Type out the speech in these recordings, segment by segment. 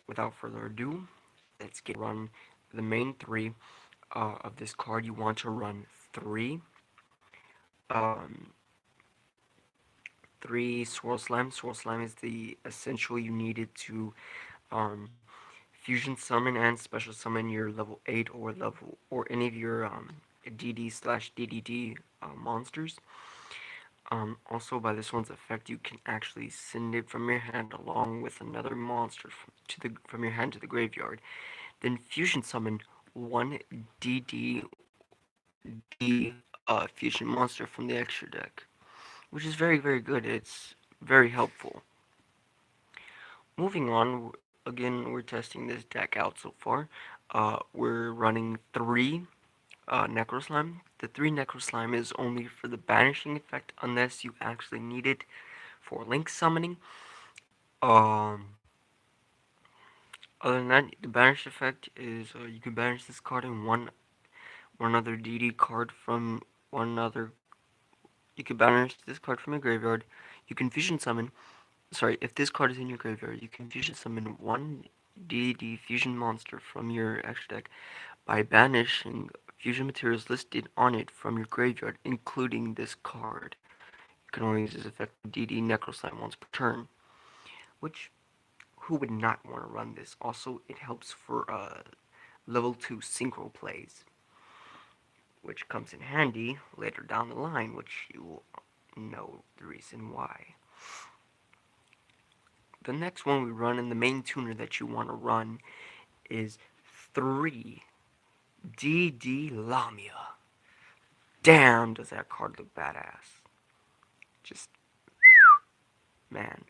without further ado, let's get run the main three of this card. You want to run um, three Swirl Slime. Swirl Slime is the essential you needed to um, fusion summon and special summon your level 8 or any of your DD/DDD monsters. Also, by this one's effect, you can actually send it from your hand along with another monster from your hand to the graveyard. Then fusion summon one DDD fusion monster from the extra deck, which is very good. It's very helpful. Moving on, again, we're testing this deck out so far. We're running three Necro Slime. The three Necro Slime is only for the banishing effect unless you actually need it for link summoning. Um, Other than that, the banish effect is you can banish this card and one other DD card from one other. You can banish this card from your graveyard. You can fusion summon. Sorry, if this card is in your graveyard, you can fusion summon one DD fusion monster from your extra deck by banishing fusion materials listed on it from your graveyard, including this card. You can only use this effect DD Necro Slime once per turn, which who would not want to run this? Also, it helps for level 2 synchro plays, which comes in handy later down the line, which you will know the reason why. The next one we run in the main tuner that you want to run is 3 DD Lamia. Damn, does that card look badass. Just, man.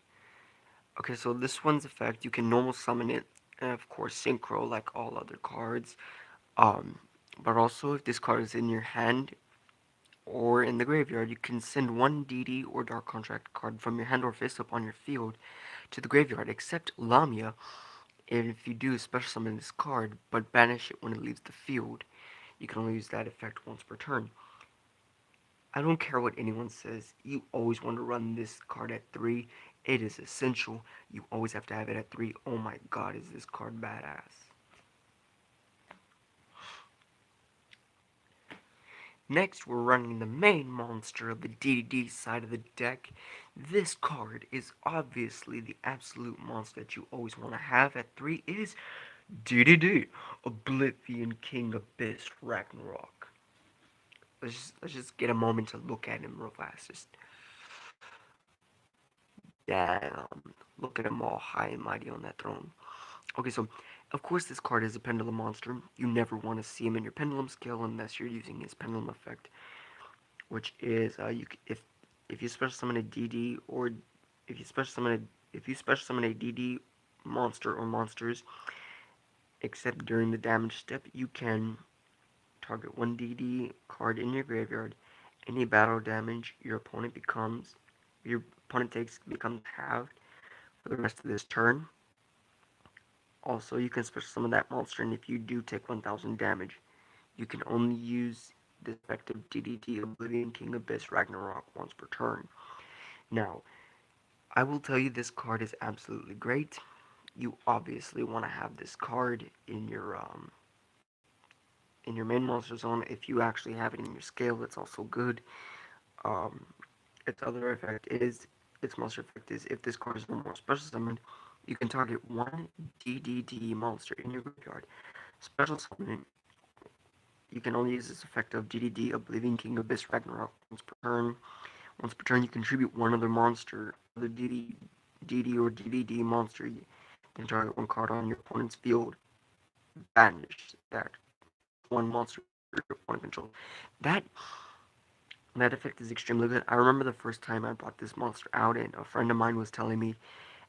Okay, so this one's effect, you can normal summon it, and of course synchro like all other cards. Um, but also if this card is in your hand or in the graveyard, you can send one DD or Dark Contract card from your hand or fist upon your field to the graveyard, except Lamia. If you do special summon this card, but banish it when it leaves the field, you can only use that effect once per turn. I don't care what anyone says, you always want to run this card at 3. It is essential. You always have to have it at 3. Oh my god, is this card badass. Next, we're running the main monster of the DDD side of the deck. This card is obviously the absolute monster that you always want to have at 3. It is DDD, Oblivion King Abyss Ragnarok. Let's just get a moment to look at him real fast. Just damn, look at him all high and mighty on that throne. Okay, so of course this card is a pendulum monster. You never want to see him in your pendulum skill unless you're using his pendulum effect, which is if you special summon a DD or if you special summon if you special summon a DD monster or monsters, except during the damage step, you can target one DD card in your graveyard. Any battle damage your opponent takes becomes halved for the rest of this turn. Also, you can special summon that monster, and if you do take 1000 damage, you can only use the effective DDD Oblivion King Abyss Ragnarok once per turn. Now, I will tell you this card is absolutely great. You obviously want to have this card in your main monster zone. If you actually have it in your scale, it's also good. Um, its other effect is its monster effect is if this card is no more special summoned, you can target one DDD monster in your graveyard. Special summon. You can only use this effect of DDD Oblivion King Abyss Ragnarok once per turn. Once per turn, you contribute one other monster, other DD or DDD monster. Then target one card on your opponent's field. Banish that one monster your opponent controls. That that effect is extremely good. I remember the first time I brought this monster out, and a friend of mine was telling me,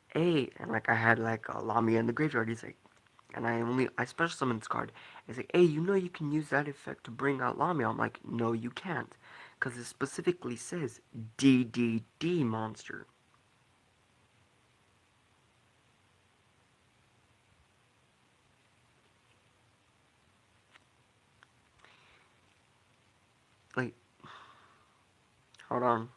"Hey," and like I had like a Lamia in the graveyard. He's like, and I special summon this card. He's like, "Hey, you know you can use that effect to bring out Lamia." I'm like, "No, you can't, because it specifically says DDD monster." Like, hold on.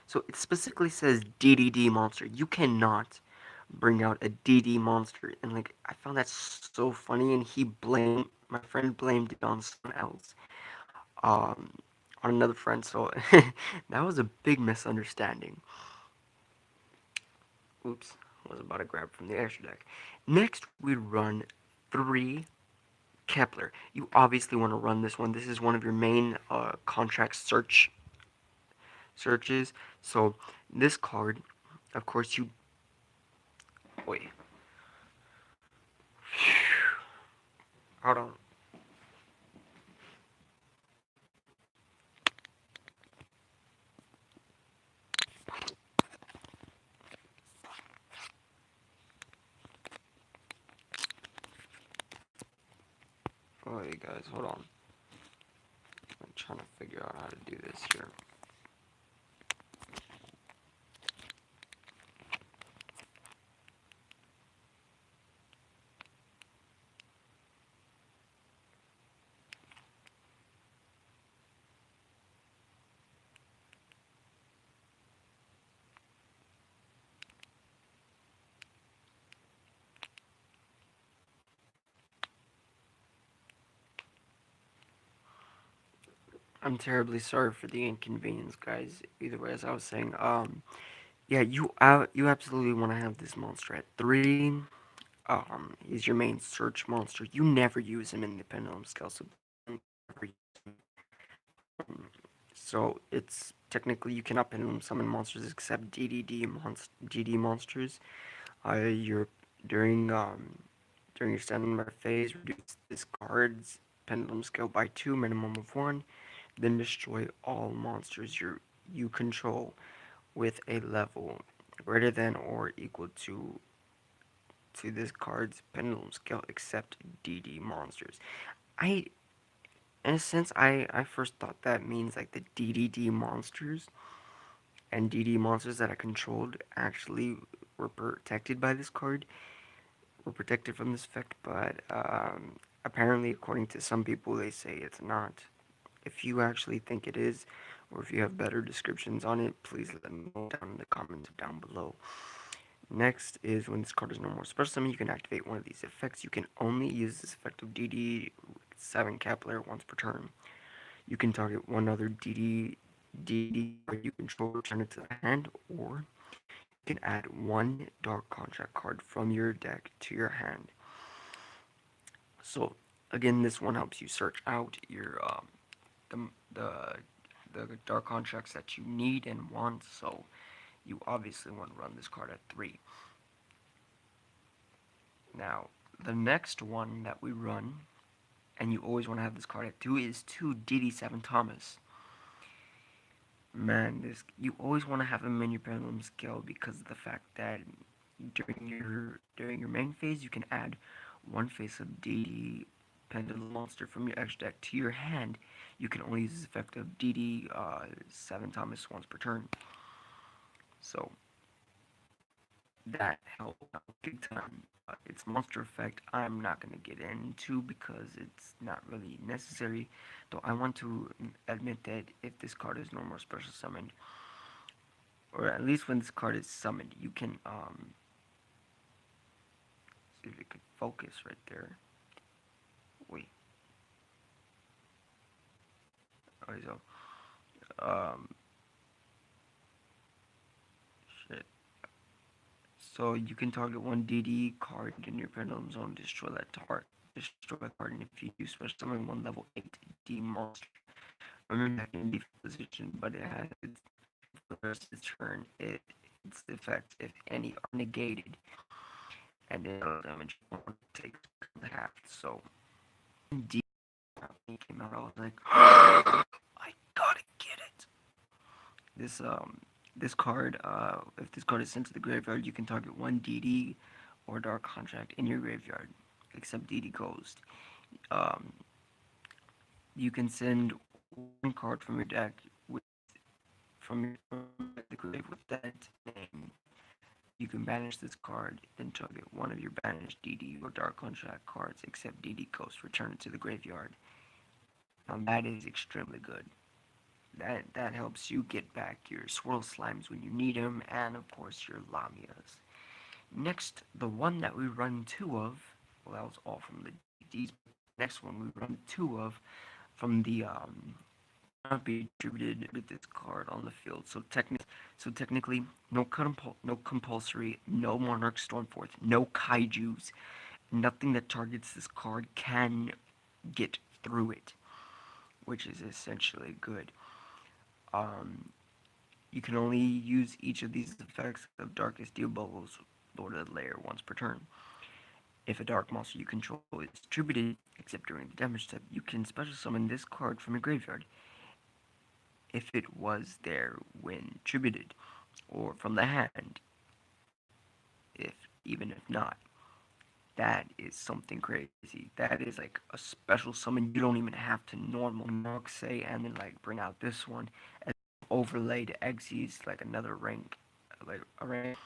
So it specifically says DDD monster. You cannot bring out a DD monster, and like I found that so funny, and my friend blamed it on someone else, um, on another friend. So that was a big misunderstanding. Oops, I was about to grab from the extra deck. Next, we run 3 Kepler. You obviously want to run this one. This is one of your main contract searches. So this card, of course, you wait. Hold on. Oh, you guys, hold on. I'm trying to figure out how to do this here. I'm terribly sorry for the inconvenience, guys. Either way, as I was saying, yeah, you absolutely want to have this monster at 3. He's your main search monster. You never use him in the Pendulum Scale, so it's technically you cannot pendulum summon monsters except DD monsters. You're during during your standby phase, reduce this card's pendulum scale by 2, minimum of 1. Then destroy all monsters you control with a level greater than or equal to this card's pendulum scale except DD monsters. I In a sense, I first thought that means like the DDD monsters and DD monsters that I controlled actually were protected by this card, were protected from this effect, but apparently, according to some people, they say it's not. If you actually think it is, or if you have better descriptions on it, please let me know down in the comments down below. Next is when this card is no more special summon, you can activate one of these effects. You can only use this effect of DD 7 Kepler once per turn. You can target one other DD card you control, return it to the hand, or you can add one Dark Contract card from your deck to your hand. So again, this one helps you search out your the the the Dark Contracts that you need and want. So you obviously want to run this card at 3. Now the next one that we run, and you always want to have this card at 2, is 2 DD7 Thomas. Man, this you always want to have him in your pendulum scale because of the fact that during your main phase you can add one face of DD pendulum monster from your extra deck to your hand. You can only use this effect of DD 7 Thomas once per turn. So that helped out big time. Its monster effect I'm not gonna get into because it's not really necessary. Though I want to admit that if this card is no more special summoned, or at least when this card is summoned, you can see if it could focus right there. Wait, okay, so um, shit. So you can target one DD card in your pendulum zone, destroy that card, and if you do special summon one level 8 D monster, remember that can be position, but it has for the rest of its turn. Its effects, if any, are negated, and then damage takes half. So D came out, I was like, I gotta get it. This this card, if this card is sent to the graveyard, you can target one DD or Dark Contract in your graveyard, except DD Ghost. Um, you can send one card from your deck from the grave with that name. You can banish this card, then target one of your banished DD or Dark Contract cards, except DD Ghost. Return it to the graveyard. Now that is extremely good. That helps you get back your Swirl Slimes when you need them, and of course your Lamias. Next, the one that we run two of, well, that was all from the DVDs. Next one we run two of from the cannot be distributed with this card on the field. So technically, no compulsory, no Monarch Stormforth, no Kaiju's, nothing that targets this card can get through it, which is essentially good. Um, you can only use each of these effects of Darkest Diabolos, Lord of the Lair, once per turn. If a dark monster you control is distributed, except during the damage step, you can special summon this card from your graveyard if it was there when distributed, or from the hand, if even if not. That is something crazy. That is like a special summon. You don't even have to normal Nox say and then like bring out this one as overlay to Xyz like another rank, like a rank.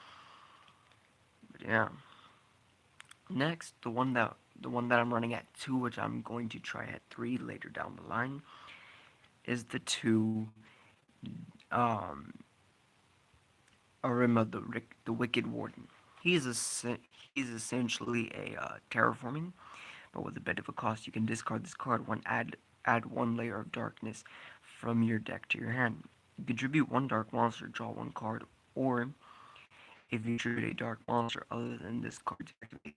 But yeah. Next, the one that I'm running at 2, which I'm going to try at 3 later down the line, is the 2 um Arima the Wicked Warden. He's essentially a terraforming, but with a bit of a cost. You can discard this card when add 1 layer of darkness from your deck to your hand. You contribute 1 dark monster, draw 1 card, or if you tribute a dark monster other than this card to activate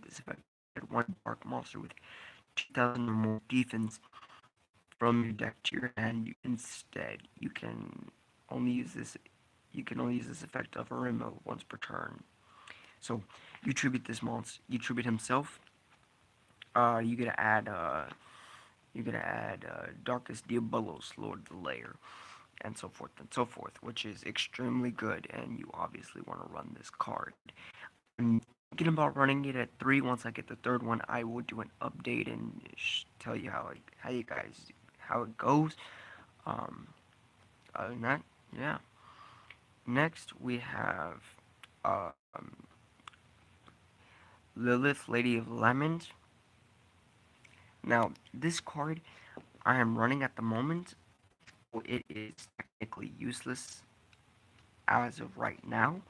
this effect, add 1 dark monster with 2,000 or more defense from your deck to your hand. Instead, only use this you can only use this effect of a remote once per turn. So you tribute himself. You gotta add Darkest Diabolos, Lord of the Lair, and so forth, which is extremely good. And you obviously want to run this card. I'm thinking about running it at 3. Once I get the third one, I will do an update and tell you how you guys how it goes. Um, Other than that, yeah. Next we have um, Lilith, Lady of Lament. Now this card I am running at the moment, so it is technically useless as of right now.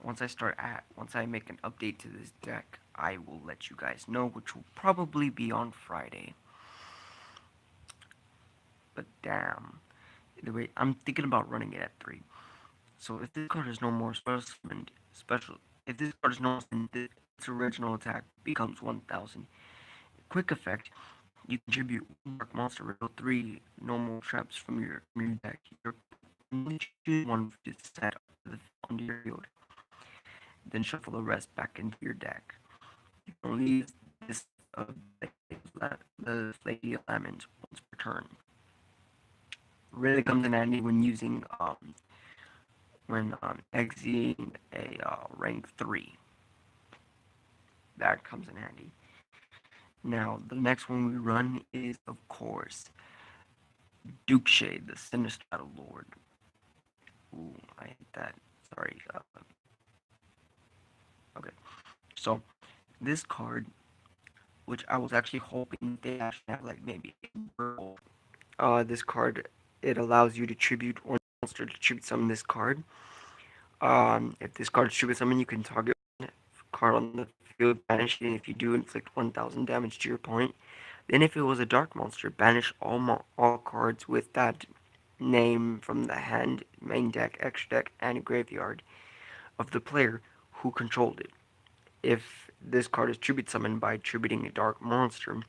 Once I make an update to this deck, I will let you guys know, which will probably be on Friday. But damn. Anyway, I'm thinking about running it at 3. So if this card is no more special, if this card is no more summoned, its original attack becomes 1,000. Quick effect, you contribute 1 dark monster, reveal 3 normal traps from your deck. You only choose one to set onto your field, then shuffle the rest back into your deck. You can only use this the Lady of Laments once per turn. Really comes in handy when using exiting a rank 3. That comes in handy. Now, the next one we run is, of course, Duke Shade, the Sinister Battle Lord. Ooh, I hate that. Sorry. Okay. So, this card, which I was actually hoping they actually have, like, maybe this card, it allows you to tribute one monster to tribute summon this card. If this card is tribute summon, you can target one card on the field, banish it, and if you do, inflict 1,000 damage to your opponent. Then if it was a dark monster, banish all cards with that name from the hand, main deck, extra deck, and graveyard of the player who controlled it. If this card is tribute summoned by tributing a dark monster,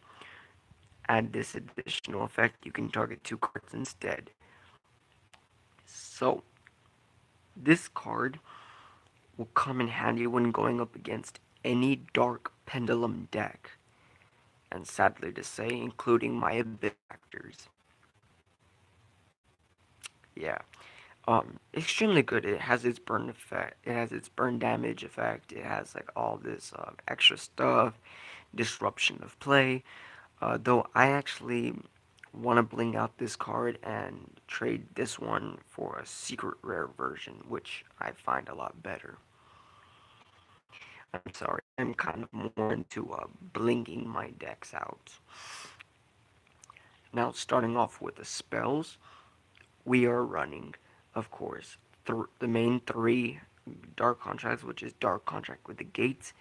add this additional effect, you can target 2 cards instead. So, this card will come in handy when going up against any dark pendulum deck, and sadly to say, including my ability factors. Yeah. Extremely good. It has its burn effect. It has its burn damage effect. It has like all this extra stuff, disruption of play. Though I actually want to bling out this card and trade this one for a secret rare version, which I find a lot better. I'm sorry, I'm kind of more into blinging my decks out. Now, starting off with the spells, we are running, of course, the main 3 Dark Contracts, which is Dark Contract with the Gates.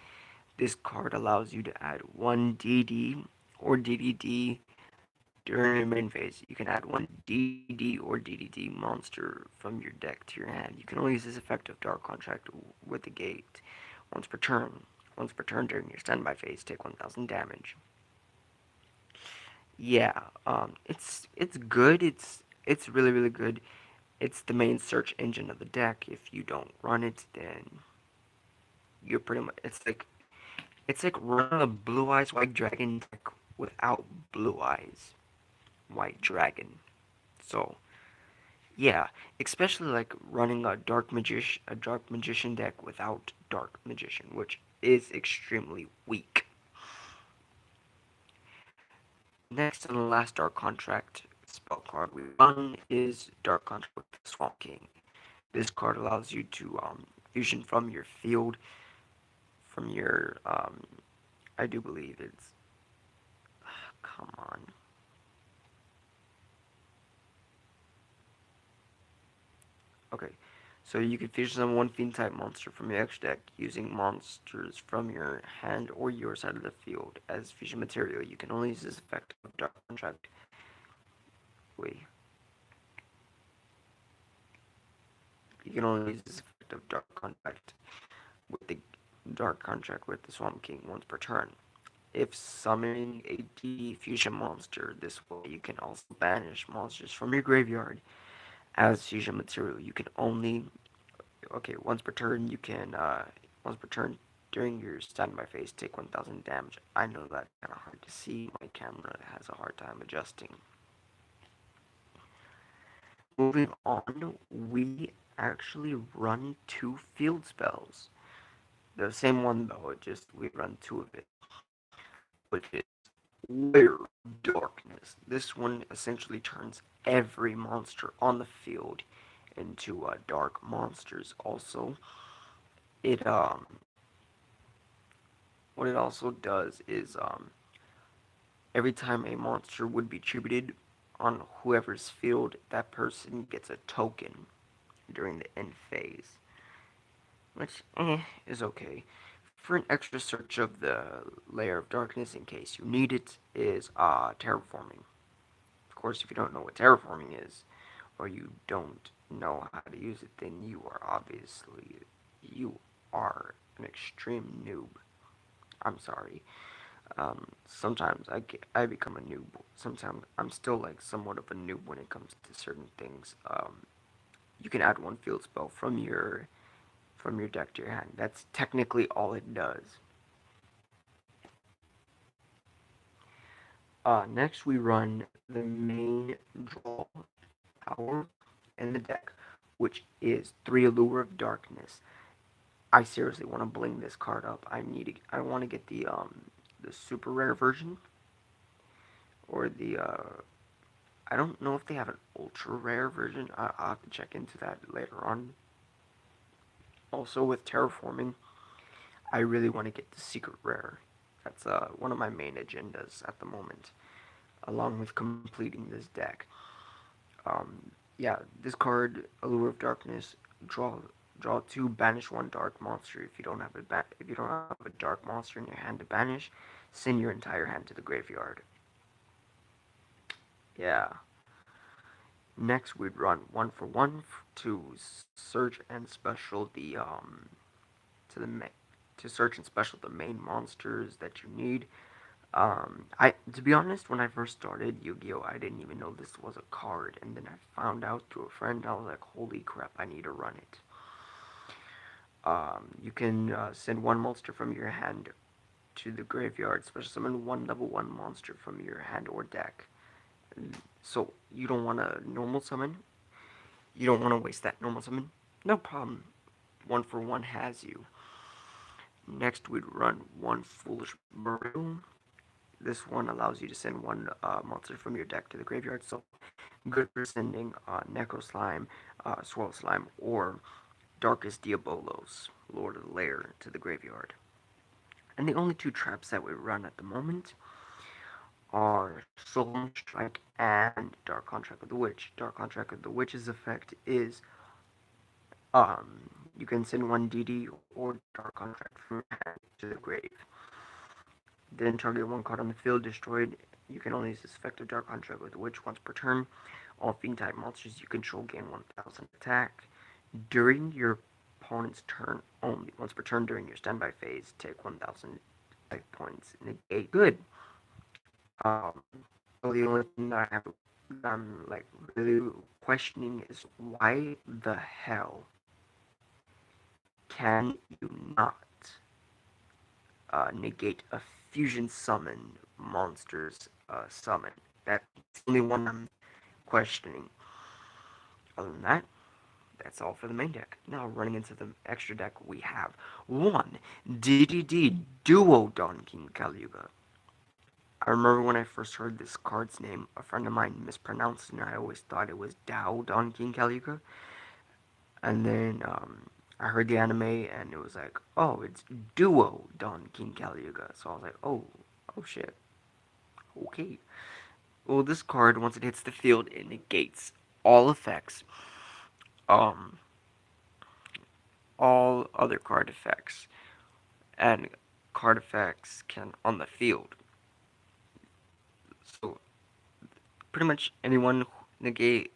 This card allows you to add one DD or DDD during your main phase. You can add one DD or DDD monster from your deck to your hand. You can only use this effect of Dark Contract with the Gate once per turn. Once per turn during your standby phase, take 1,000 damage. Yeah, it's good. It's really good. It's the main search engine of the deck. If you don't run it, then you're pretty much it's like running a Blue Eyes White Dragon deck without Blue Eyes White Dragon. So yeah, especially like running a Dark Magician deck without Dark Magician, which is extremely weak. Next and the last Dark Contract spell card we run is Dark Contract with the Swamp King. This card allows you to fusion from your field, from your I do believe it's come on. Okay, so you can fusion summon one fiend type monster from your extra deck using monsters from your hand or your side of the field as fusion material. You can only use this effect of Dark Contract. Wait, you can only use this effect of Dark Contract with the Swamp King once per turn. If summoning a D fusion monster this way, you can also banish monsters from your graveyard as fusion material. You can only once per turn. Once per turn during your standby phase, take 1,000 damage. I know that's kind of hard to see. My camera has a hard time adjusting. Moving on, we actually run two field spells. The same one though, just we run two of it, which is Lair of Darkness. This one essentially turns every monster on the field into dark monsters. Also, it what it also does is every time a monster would be tributed on whoever's field, that person gets a token during the end phase, which is okay. For an extra search of the Lair of Darkness in case you need it is terraforming. Of course, if you don't know what terraforming is, or you don't know how to use it, then you are an extreme noob. I'm sorry. Sometimes I become a noob. Sometimes I'm still like somewhat of a noob when it comes to certain things. You can add one field spell from your deck to your hand. That's technically all it does. Next we run the main draw power in the deck, which is three Allure of Darkness. I seriously want to bling this card up. I want to get the super rare version or the I don't know if they have an ultra rare version. I'll have to check into that later on. Also with terraforming, I really want to get the secret rare. That's one of my main agendas at the moment, along with completing this deck. Yeah, this card, Allure of Darkness, draw draw two, banish one dark monster. If you don't have a dark monster in your hand to banish, send your entire hand to the graveyard. Yeah. Next, we'd run one for one to search and special to the ma- to search and special the main monsters that you need. I to be honest, when I first started Yu-Gi-Oh, I didn't even know this was a card, and then I found out through a friend. I was like, holy crap, I need to run it. You can send one monster from your hand to the graveyard. Special summon one level one monster from your hand or deck. So you don't want to normal summon. You don't want to waste that normal summon. No problem. One for one has you. Next, we'd run one Foolish Brew. This one allows you to send one monster from your deck to the graveyard. So good for sending Necro Slime, Swirl Slime, or Darkest Diabolos, Lord of the Lair, to the graveyard. And the only two traps that we run at the moment are Solemn Strike and Dark Contract of the Witch. Dark Contract of the Witch's effect is You can send one DD or Dark Contract from your hand to the grave. Then target one card on the field, destroyed. You can only use this effective Dark Contract with Witch once per turn. All fiend type monsters you control gain 1000 attack. During your opponent's turn only. Once per turn during your standby phase, take 1000 life points. Negate. Good. Um, so the only thing that I'm like really questioning is why the hell can you not negate a fusion summon monster's summon? That's the only one I'm questioning. Other than that, that's all for the main deck. Now, running into the extra deck, we have one DDD Duo Don King Caluga. I remember when I first heard this card's name, a friend of mine mispronounced it, and I always thought it was Dao Don King Caluga. And then I heard the anime, and it was like, oh, it's Duo Don King Caluga. So I was like, oh shit, okay. Well, this card, once it hits the field, it negates all effects, um, all other card effects, and card effects can on the field. So pretty much anyone negate.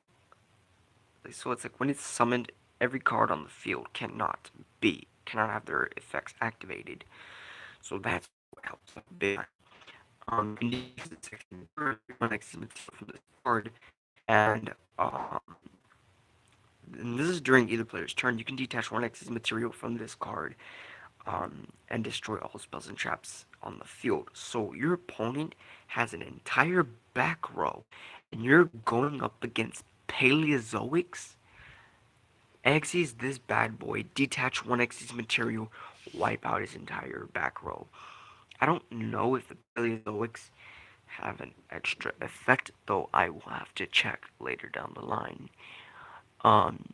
So it's like when it's summoned, every card on the field cannot have their effects activated. So that's what helps a bit. You can use the section from this card, and and this is during either player's turn. You can detach one X's material from this card, and destroy all spells and traps on the field. So your opponent has an entire back row, and you're going up against Paleozoics. Xyz this bad boy, detach one Xyz material, wipe out his entire back row. I don't know if the Paleozoics have an extra effect, though I will have to check later down the line. Um,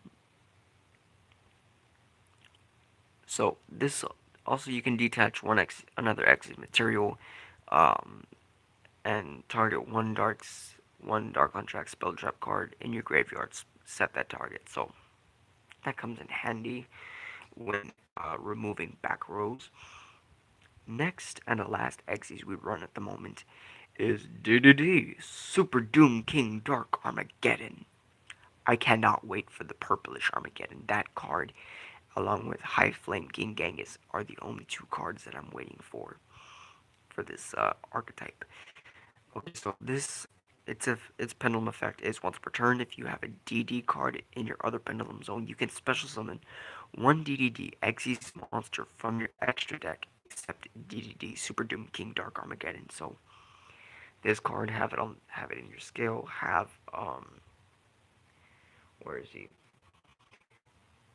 so this also you can detach another X's material, um, and target one dark contract spell trap card in your graveyard. Set that target. So that comes in handy when removing back rows. Next and the last Xyz we run at the moment is DDD Super Doom King Dark Armageddon. I cannot wait for the purplish Armageddon. That card, along with High Flame King Genghis, are the only two cards that I'm waiting for this archetype. Okay, so its pendulum effect is once per turn. If you have a DD card in your other pendulum zone, you can special summon one DDD Xyz monster from your extra deck, except DDD Super Doom King Dark Armageddon. So this card, have it in your skill. Have where is he?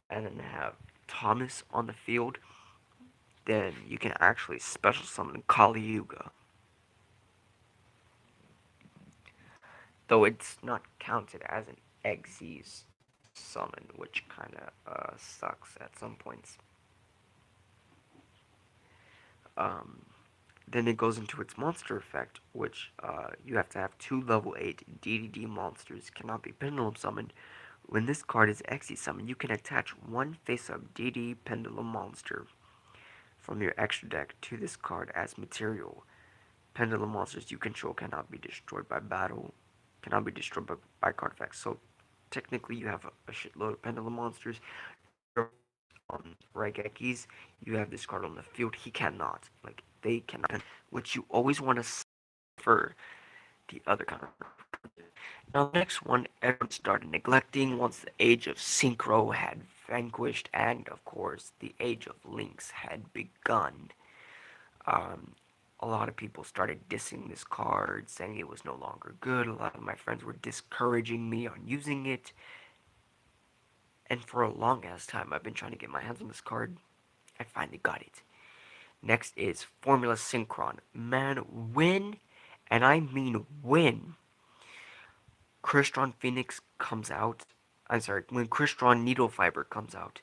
And then have Thomas on the field. Then you can actually special summon Kali Yuga, though it's not counted as an Xyz summon, which kind of sucks at some points. Um, then it goes into its monster effect, which you have to have two level 8 DDD monsters cannot be pendulum summoned. When this card is Xyz summoned, you can attach one face-up DD pendulum monster from your extra deck to this card as material. Pendulum monsters you control cannot be destroyed by battle, cannot be destroyed by card effects. So technically, you have a shitload of pendulum monsters. On Raigekis, you have this card on the field. He cannot. Like, they cannot. Which you always want to for the other kind of. Now, the next one everyone started neglecting once the age of Synchro had vanquished, and of course, the age of Lynx had begun. Um, a lot of people started dissing this card, saying it was no longer good. A lot of my friends were discouraging me on using it. And for a long ass time, I've been trying to get my hands on this card. I finally got it. Next is Formula Synchron. Man, when, and I mean when, Crystron Phoenix comes out, when Crystron Needle Fiber comes out,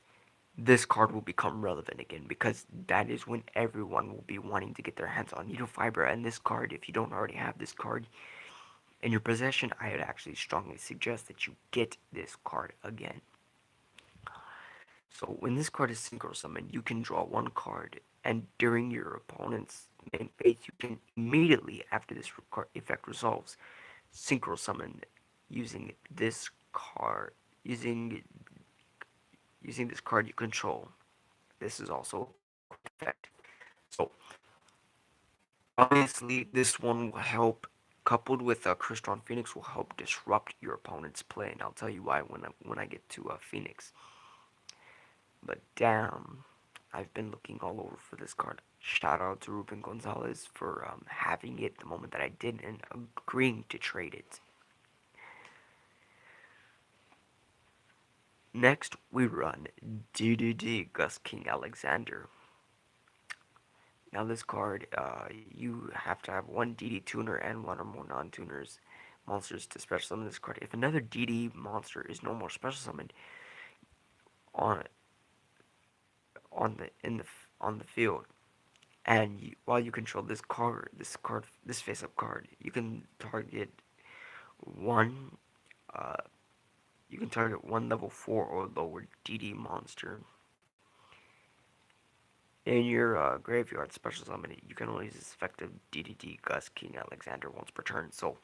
this card will become relevant again because that is when everyone will be wanting to get their hands on Needle Fiber. And this card, if you don't already have this card in your possession, I would actually strongly suggest that you get this card again. So when this card is synchro summoned, you can draw one card, and during your opponent's main phase, you can immediately after this effect resolves, synchro summon using this card using using this card you control. This is also a quick effect. So obviously this one will help, coupled with Crystron Phoenix, will help disrupt your opponent's play, and I'll tell you why when I get to Phoenix. But damn, I've been looking all over for this card. Shout out to Ruben Gonzalez for having it the moment that I did and agreeing to trade it. Next, we run DDD Gus King Alexander. Now this card, you have to have one DD tuner and one or more non-tuners monsters to special summon this card. If another DD monster is no more special summoned on on the field, and while you control this face-up card, one, uh, you can target one level 4 or lower DD monster in your graveyard special summon. You can only use this effective DDD Gus King Alexander once per turn. So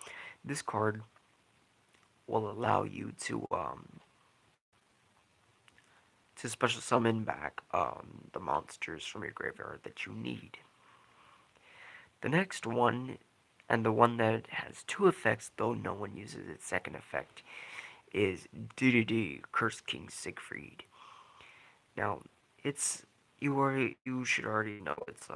this card will allow you to special summon back the monsters from your graveyard that you need. The next one, and the one that has two effects, though no one uses its second effect, is DDD Curse King Siegfried. Now, it's you should already know it's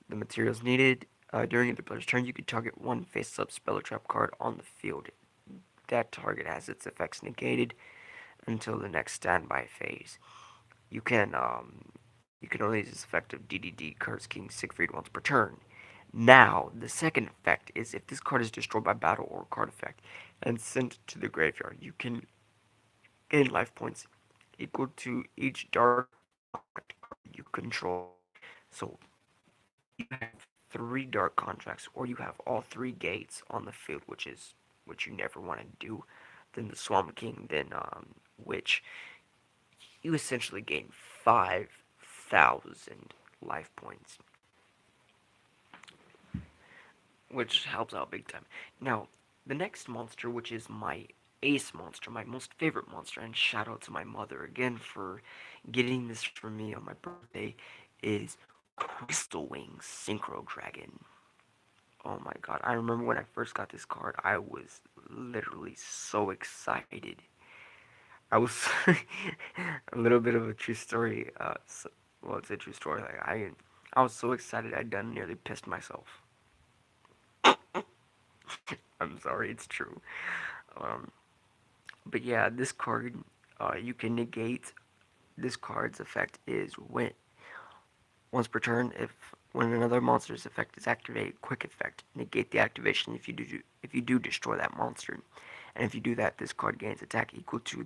the materials needed. During the player's turn, you can target one face-up spell or trap card on the field. That target has its effects negated until the next standby phase. You can you can only use this effect of DDD Curse King Siegfried once per turn. Now, the second effect is if this card is destroyed by battle or card effect and sent to the graveyard, you can gain life points equal to each dark contract card you control. So you have three dark contracts, or you have all three gates on the field, which you never want to do. Then the Swamp King, then which you essentially gain 5,000 life points, which helps out big time. Now, the next monster, which is my ace monster, my most favorite monster, and shout out to my mother again for getting this for me on my birthday, is Crystal Wings Synchro Dragon. Oh my god, I remember when I first got this card, I was literally so excited. I was a little bit of a true story. Well, it's a true story. I was so excited I done nearly pissed myself. I'm sorry, it's true. Um, but yeah, this card, you can negate. This card's effect is when once per turn, if when another monster's effect is activated, quick effect, negate the activation if you do destroy that monster. And if you do that, this card gains attack equal to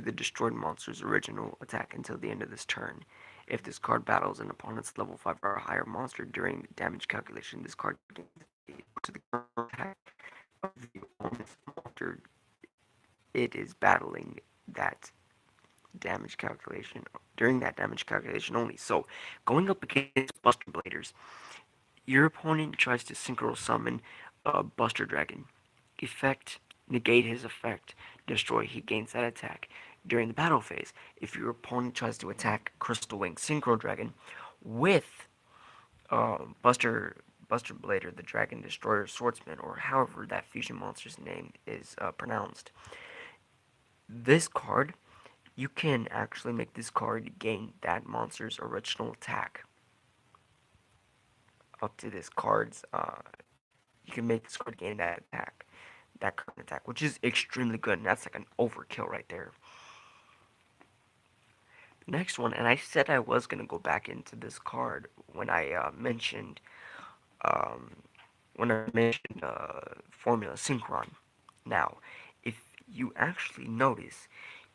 the destroyed monster's original attack until the end of this turn. If this card battles an opponent's level 5 or higher monster during damage calculation, this card gains equal to the current attack of the opponent's monster it is battling that damage calculation during that damage calculation only. So, going up against Buster Bladers, your opponent tries to synchro summon a Buster Dragon. Effect, negate his effect, destroy, he gains that attack. During the battle phase, if your opponent tries to attack Crystal Wing Synchro Dragon with Buster Blader, the Dragon Destroyer Swordsman, or however that fusion monster's name is pronounced, this card, you can actually make this card gain that monster's original attack up to this card's you can make this card gain that current attack, which is extremely good, and that's like an overkill right there. Next one, and I said I was gonna go back into this card um, when I mentioned Formula Synchron. Now, if you actually notice,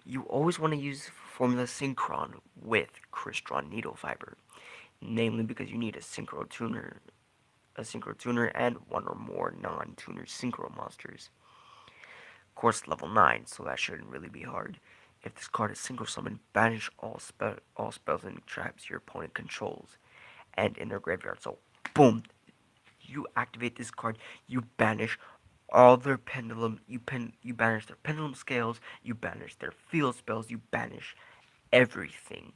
you always want to use Formula Synchron with Crystron Needle Fiber, namely because you need a synchro tuner, and one or more non-tuner synchro monsters. course, level 9, so that shouldn't really be hard. If this card is synchro summoned, banish all spells and traps your opponent controls and in their graveyard. So, boom, you activate this card, you banish all their you banish their pendulum scales, you banish their field spells, you banish everything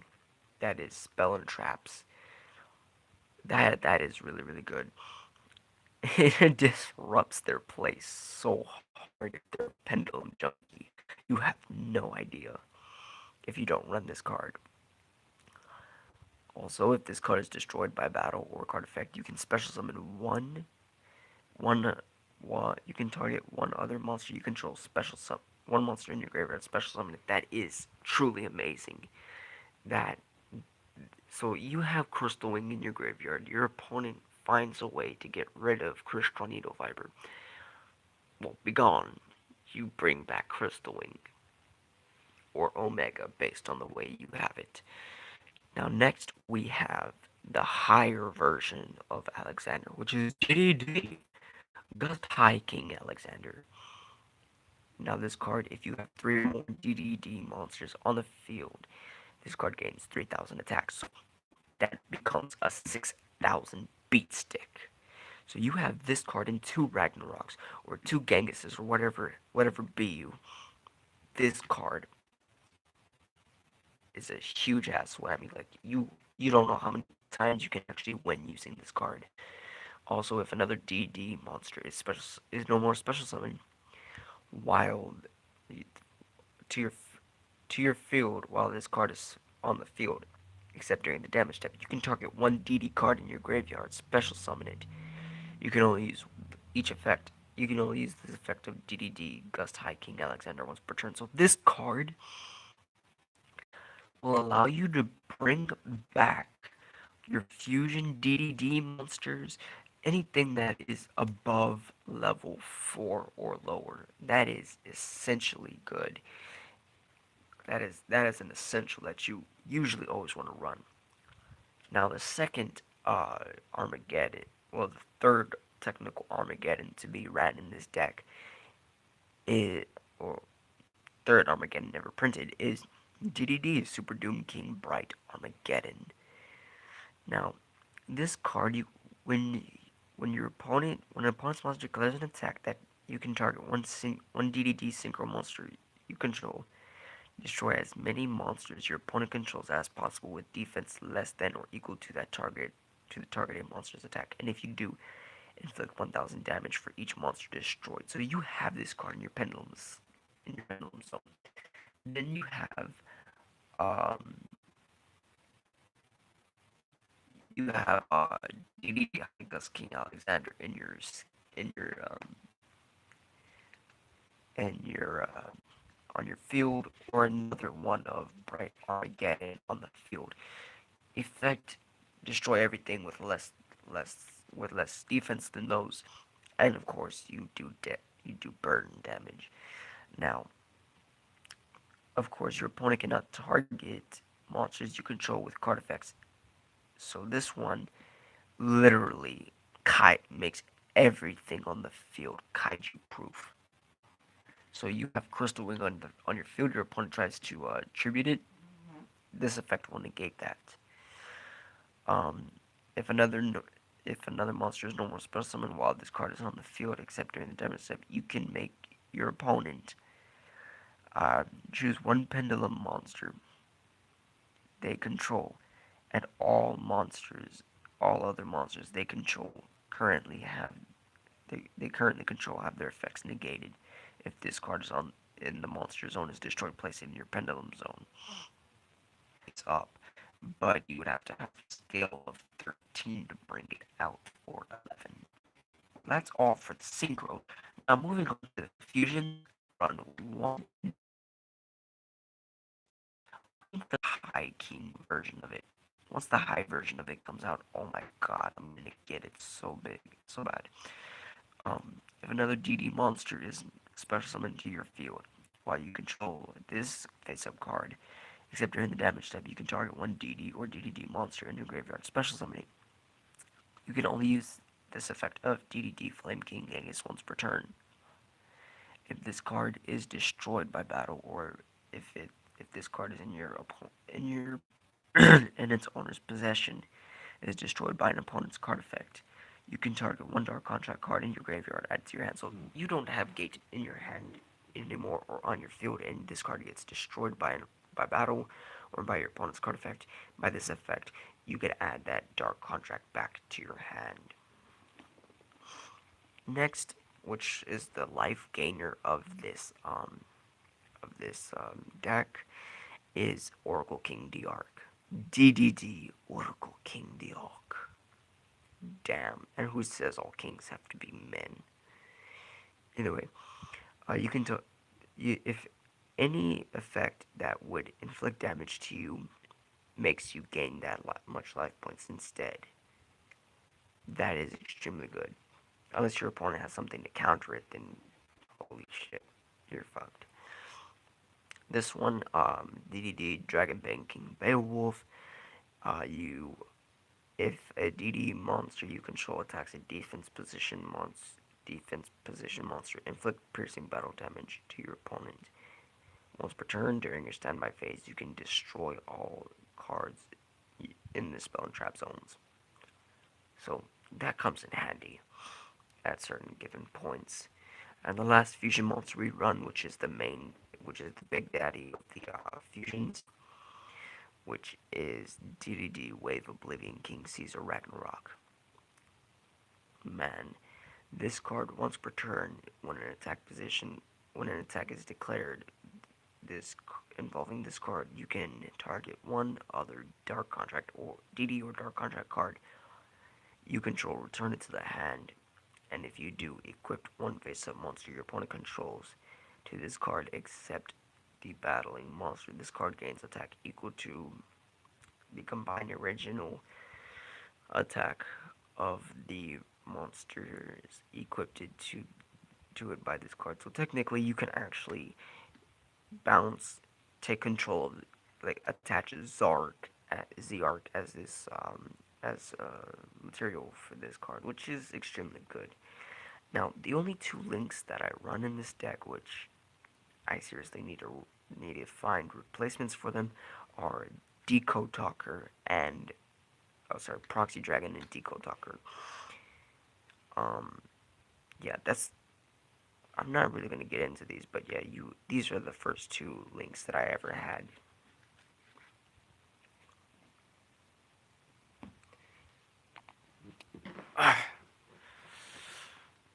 that is spell and traps. That is really really good. It disrupts their play so hard if they're a pendulum junkie. You have no idea if you don't run this card. Also, if this card is destroyed by battle or card effect, you can special summon one you can target one other monster you control, special sum one monster in your graveyard, special summon it. That is truly amazing. That So you have Crystal Wing in your graveyard. Your opponent finds a way to get rid of Crystal Needle Viper. Well, be gone. You bring back Crystal Wing or Omega based on the way you have it. Now next we have the higher version of Alexander, which is GD, Gust High King Alexander. Now this card, if you have 3 or more DDD monsters on the field, this card gains 3,000 attacks. So that becomes a 6,000 beat stick. So you have this card in 2 Ragnaroks or 2 Gengises or whatever be you. This card is a huge ass whammy. Like you don't know how many times you can actually win using this card. Also, if another DD monster is no more special summon, wild to your to your field while this card is on the field, except during the damage step. You can target one DD card in your graveyard, special summon it. You can only use each effect. You can only use this effect of DDD Gust High King Alexander once per turn. So this card will allow you to bring back your fusion DDD monsters, anything that is above level 4 or lower. That is essentially good. That is an essential that you usually always want to run. Now the second Armageddon, well the third technical Armageddon to be ran in this deck is, or third Armageddon never printed, is DDD Super Doom King Bright Armageddon. Now this card, you when an opponent's monster declares an attack that you can target one DDD synchro monster you control. Destroy as many monsters your opponent controls as possible with defense less than or equal to the targeted monster's attack. And if you do, inflict 1,000 damage for each monster destroyed. So you have this card in your pendulum zone. Then um you have DD Gus King Alexander in your in your on your field, or another one of Bright Armageddon on the field. Effect destroy everything less with less defense than those, and of course you do burn damage. Now, of course, your opponent cannot target monsters you control with card effects. So this one literally makes everything on the field kaiju proof. So you have Crystal Wing on your field. Your opponent tries to tribute it. This effect will negate that. Um, if another if another monster is no more special summon while this card is on the field, except during the damage step, you can make your opponent choose one pendulum monster they control, and all other monsters they control currently have they currently control have their effects negated. If this card is on in the monster zone is destroyed, place it in your pendulum zone. It's up, but you would have to have a scale of 13 to bring it out, or 11. That's all for the synchro. Now moving on to the fusion, run one the high king version of it. Once the high version of it comes out, oh my god, I'm gonna get it so big, so bad. If another DD monster is special summoned to your field, while you control this face-up card, except during the damage step, you can target one DD or DDD monster in your graveyard special summoning. You can only use this effect of DDD Flame King Genghis once per turn. if this card is destroyed by battle, or if this card is in your in its owner's possession, is destroyed by an opponent's card effect, you can target one dark contract card in your graveyard, add to your hand. So you don't have gate in your hand anymore or on your field, and this card gets destroyed by battle or by your opponent's card effect. By this effect, you can add that dark contract back to your hand. Next, which is the life gainer of this deck, is Oracle King Diarch. DDD Oracle King Diarch. Damn. And who says all kings have to be men? Either way, you can tell if any effect that would inflict damage to you makes you gain that much life points instead. That is extremely good. Unless your opponent has something to counter it, then holy shit, you're fucked. This one, DDD Dragon Banking Beowulf. You If a DD monster you control attacks a defense position monster, inflict piercing battle damage to your opponent. Once per turn during your standby phase, you can destroy all cards in the spell and trap zones. So that comes in handy at certain given points. And the last fusion monster we run, which is the big daddy of the fusions, which is DDD Wave Oblivion King Caesar Ragnarok. Man, this card once per turn, when an attack is declared, this involving this card, you can target one other dark contract or DD or dark contract card you control, return it to the hand, and if you do, equip one face-up monster your opponent controls to this card except the battling monster. This card gains attack equal to the combined original attack of the monsters equipped to it by this card. So technically, you can actually bounce, take control of, like attach Zark as this material for this card, which is extremely good. Now, the only two links that I run in this deck, which I seriously need to find replacements for them, are Decode Talker and Proxy Dragon and Decode Talker. Um, yeah, that's. I'm not really gonna get into these, but yeah, these are the first two links that I ever had.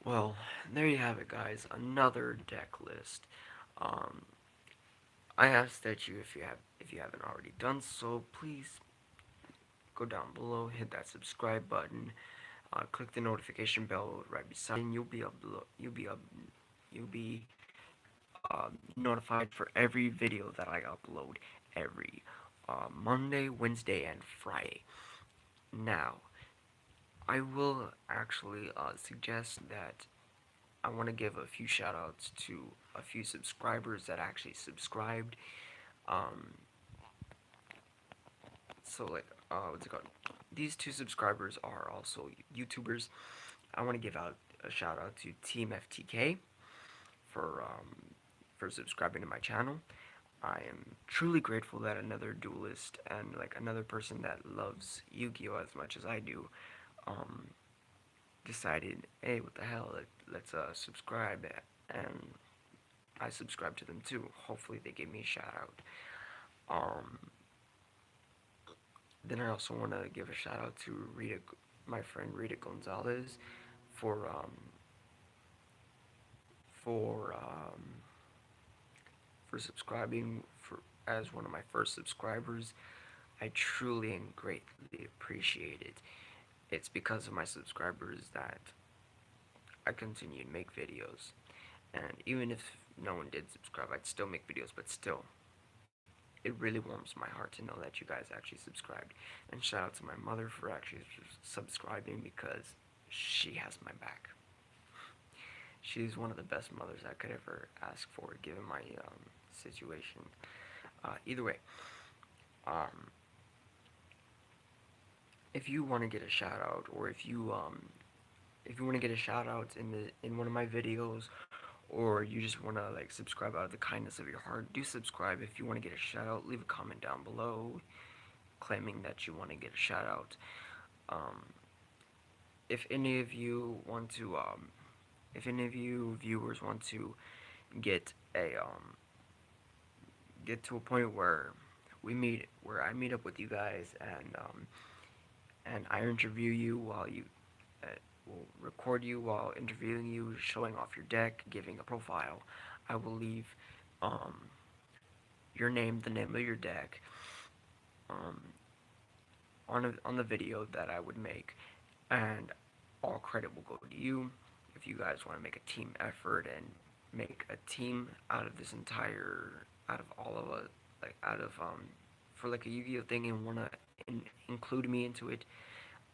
Well, there you have it, guys. Another deck list. Um, I ask that if you haven't already done so, please go down below, hit that subscribe button, click the notification bell right beside, and you'll be notified for every video that I upload every Monday, Wednesday, and Friday. Now, I will actually suggest that I want to give a few shout outs to a few subscribers that actually subscribed. Um, what's it called? These two subscribers are also YouTubers. I want to give out a shout out to Team FTK for subscribing to my channel. I am truly grateful that another duelist and like another person that loves Yu-Gi-Oh as much as I do, um, decided, hey, what the hell, let's subscribe, and I subscribed to them too. Hopefully they give me a shout out. Um, then I also want to give a shout out to my friend Rita Gonzalez, for for um, for subscribing as one of my first subscribers. I truly and greatly appreciate it. It's because of my subscribers that I continue to make videos. And even if no one did subscribe, I'd still make videos, but still, it really warms my heart to know that you guys actually subscribed. And shout out to my mother for actually subscribing, because she has my back. She's one of the best mothers I could ever ask for, given my situation. Either way, um, if you want to get a shout out, or if you want to get a shout out in one of my videos, or you just want to like subscribe out of the kindness of your heart, do subscribe. If you want to get a shout out, leave a comment down below claiming that you want to get a shout out. Um, if any of you want to, if any of you viewers want to get a get to a point where where I meet up with you guys and I interview you while you uh, will record you while interviewing you, showing off your deck, giving a profile. I will leave um, your name, the name of your deck, um, on the video that I would make, and all credit will go to you. If you guys want to make a team effort and make a team out of this entire, out of all of us, like out of for like a Yu-Gi-Oh thing and wanna include me into it,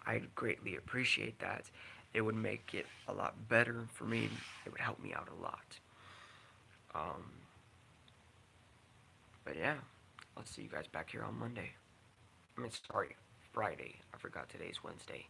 I'd greatly appreciate that. It would make it a lot better for me. It would help me out a lot. Um, but yeah, I'll see you guys back here on Monday. I mean, sorry, Friday. I forgot today's Wednesday.